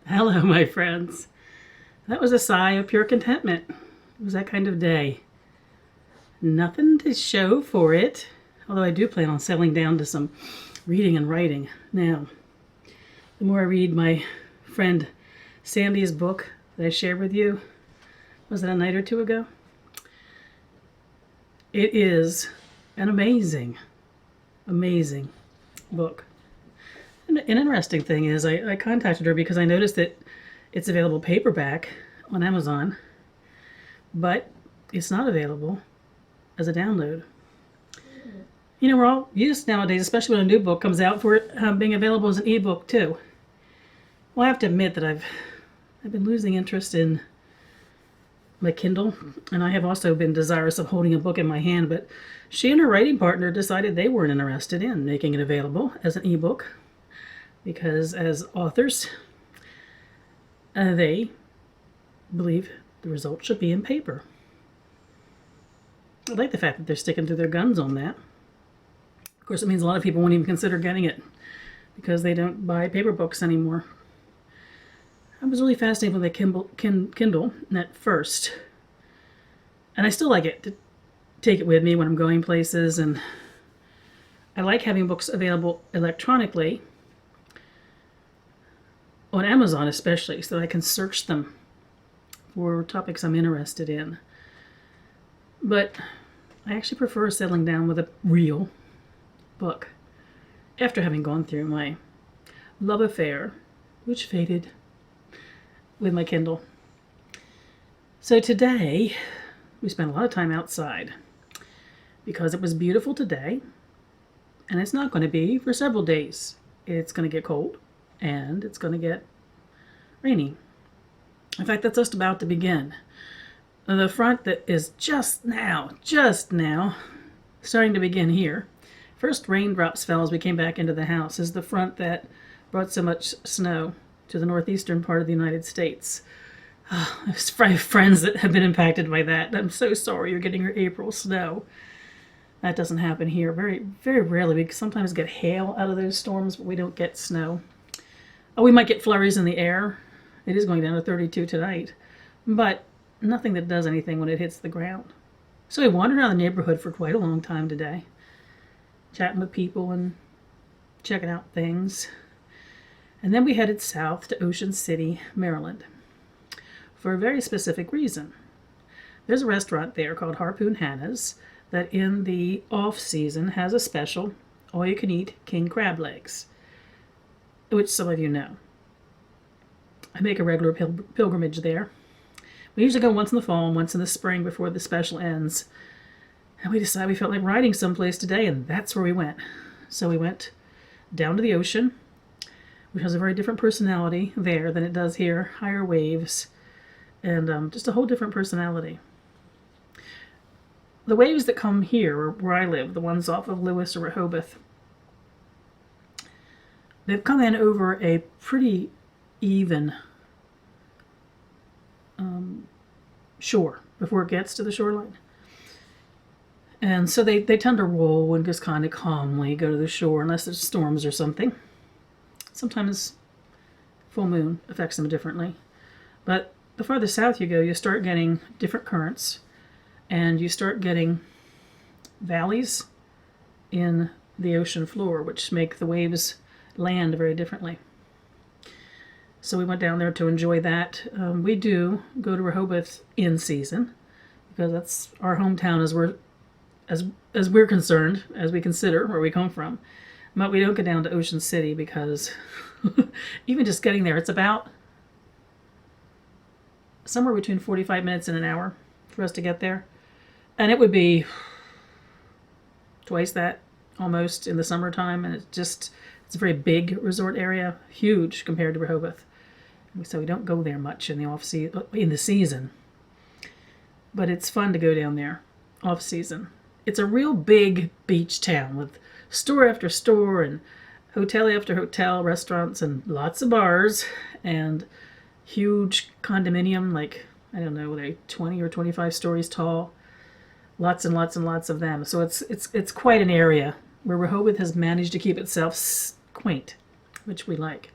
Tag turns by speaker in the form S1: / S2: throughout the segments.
S1: Hello, my friends. That was a sigh of pure contentment. It was that kind of day. Nothing to show for it, although I do plan on settling down to some reading and writing. Now, the more I read my friend Sandy's book that I shared with you, was it a night or two ago? It is an amazing, amazing book. An interesting thing is I contacted her because I noticed that it's available paperback on Amazon, but it's not available as a download. You know, we're all used nowadays, especially when a new book comes out, for it being available as an ebook too. Well, I have to admit that I've been losing interest in my Kindle, and I have also been desirous of holding a book in my hand, but she and her writing partner decided they weren't interested in making it available as an ebook because as authors, they believe the result should be in paper. I like the fact that they're sticking to their guns on that. Of course, it means a lot of people won't even consider getting it because they don't buy paper books anymore. I was really fascinated with the Kindle at first, and I still like it to take it with me when I'm going places, and I like having books available electronically on Amazon especially, so that I can search them for topics I'm interested in. But I actually prefer settling down with a real book after having gone through my love affair, which faded with my Kindle. So today, we spent a lot of time outside because it was beautiful today, and it's not going to be for several days. It's going to get cold, and it's going to get rainy. In fact, that's just about to begin. The front that is just now starting to begin here. First raindrops fell as we came back into the house is the front that brought so much snow to the northeastern part of the United States. I have friends that have been impacted by that. I'm so sorry you're getting your April snow. That doesn't happen here. Very, very rarely. We sometimes get hail out of those storms, but we don't get snow. Oh, we might get flurries in the air. It is going down to 32 tonight, but nothing that does anything when it hits the ground. So we wandered around the neighborhood for quite a long time today, chatting with people and checking out things. And then we headed south to Ocean City, Maryland, for a very specific reason. There's a restaurant there called Harpoon Hannah's that in the off-season has a special all-you-can-eat king crab legs, which some of you know. I make a regular pilgrimage there. We usually go once in the fall and once in the spring before the special ends. And we decided we felt like riding someplace today, and that's where we went. So we went down to the ocean, which has a very different personality there than it does here. Higher waves, and just a whole different personality. The waves that come here, where I live, the ones off of Lewis or Rehoboth, they've come in over a pretty even shore before it gets to the shoreline. And so they tend to roll and just kind of calmly go to the shore unless there's storms or something. Sometimes full moon affects them differently. But the farther south you go, you start getting different currents, and you start getting valleys in the ocean floor, which make the waves land very differently. So we went down there to enjoy that. We do go to Rehoboth in season because that's our hometown as we're concerned, as we consider where we come from. But we don't go down to Ocean City because even just getting there, it's about somewhere between 45 minutes and an hour for us to get there. And it would be twice that almost in the summertime. And it's a very big resort area, huge compared to Rehoboth. So we don't go there much in the season. But it's fun to go down there off season. It's a real big beach town with store after store and hotel after hotel, restaurants, and lots of bars, and huge condominium, like, I don't know, they're 20 or 25 stories tall. Lots and lots and lots of them. So it's quite an area where Rehoboth has managed to keep itself quaint, which we like.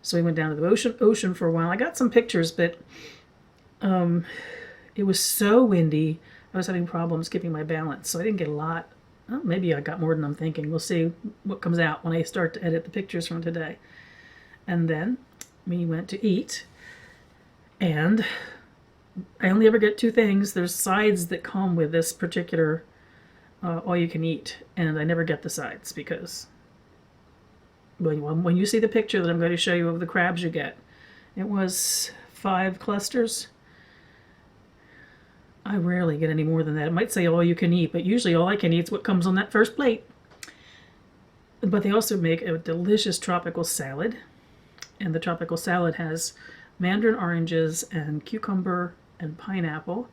S1: So we went down to the ocean for a while. I got some pictures, but it was so windy. I was having problems keeping my balance, so I didn't get a lot. Well, maybe I got more than I'm thinking. We'll see what comes out when I start to edit the pictures from today. And then we went to eat, and I only ever get two things. There's sides that come with this particular all you can eat, and I never get the sides because when you see the picture that I'm going to show you of the crabs you get, it was 5 clusters. I rarely get any more than that. It might say all you can eat, but usually all I can eat is what comes on that first plate. But they also make a delicious tropical salad, and the tropical salad has mandarin oranges and cucumber and pineapple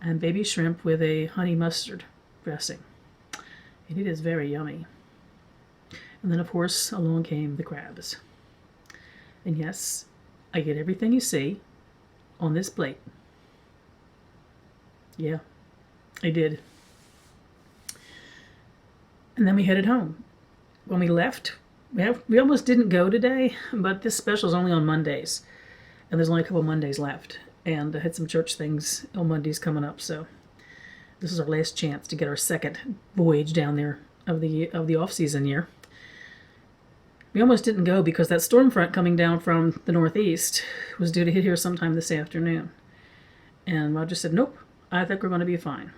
S1: and baby shrimp with a honey mustard dressing. And it is very yummy. And then, of course, along came the crabs. And yes, I get everything you see on this plate. Yeah, I did. And then we headed home. When we left, we almost didn't go today, but this special is only on Mondays. And there's only a couple Mondays left. And I had some church things on Mondays coming up, so this is our last chance to get our second voyage down there of the off-season year. We almost didn't go because that storm front coming down from the northeast was due to hit here sometime this afternoon. And Roger said, nope, I think we're going to be fine.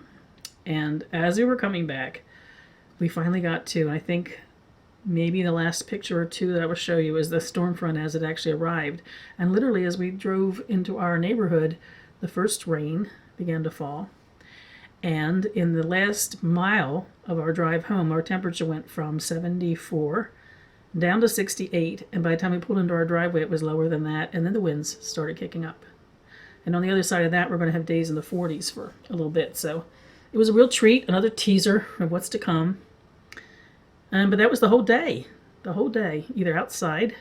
S1: And as we were coming back, we finally got to, and I think maybe the last picture or two that I will show you is the storm front as it actually arrived. And literally as we drove into our neighborhood, the first rain began to fall. And in the last mile of our drive home, our temperature went from 74 down to 68, and by the time we pulled into our driveway it was lower than that, and then the winds started kicking up. And on the other side of that we're going to have days in the 40s for a little bit, so it was a real treat, another teaser of what's to come. But that was the whole day, either outside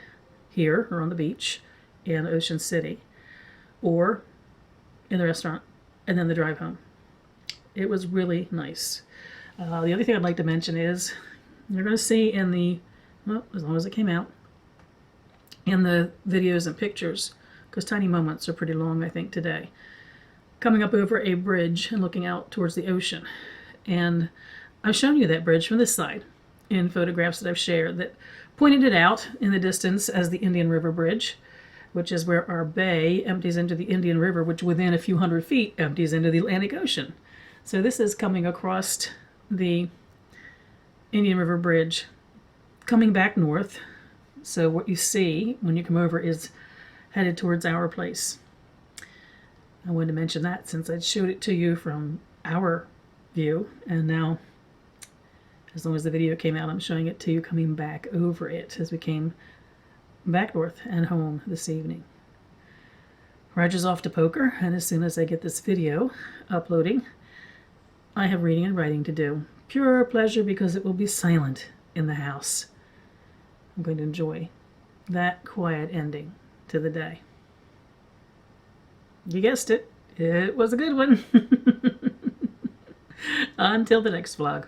S1: here or on the beach in Ocean City or in the restaurant, and then the drive home. It was really nice. The other thing I'd like to mention is you're going to see in the, well, as long as it came out, in the videos and pictures, because Tiny Moments are pretty long, I think, today, coming up over a bridge and looking out towards the ocean. And I've shown you that bridge from this side in photographs that I've shared that pointed it out in the distance as the Indian River Bridge, which is where our bay empties into the Indian River, which within a few hundred feet empties into the Atlantic Ocean. So this is coming across the Indian River Bridge, coming back north. So what you see when you come over is headed towards our place. I wanted to mention that since I showed it to you from our view, and now, as long as the video came out, I'm showing it to you coming back over it as we came back north and home this evening. Roger's off to poker, and as soon as I get this video uploading, I have reading and writing to do. Pure pleasure because it will be silent in the house. I'm going to enjoy that quiet ending to the day. You guessed it. It was a good one. Until the next vlog.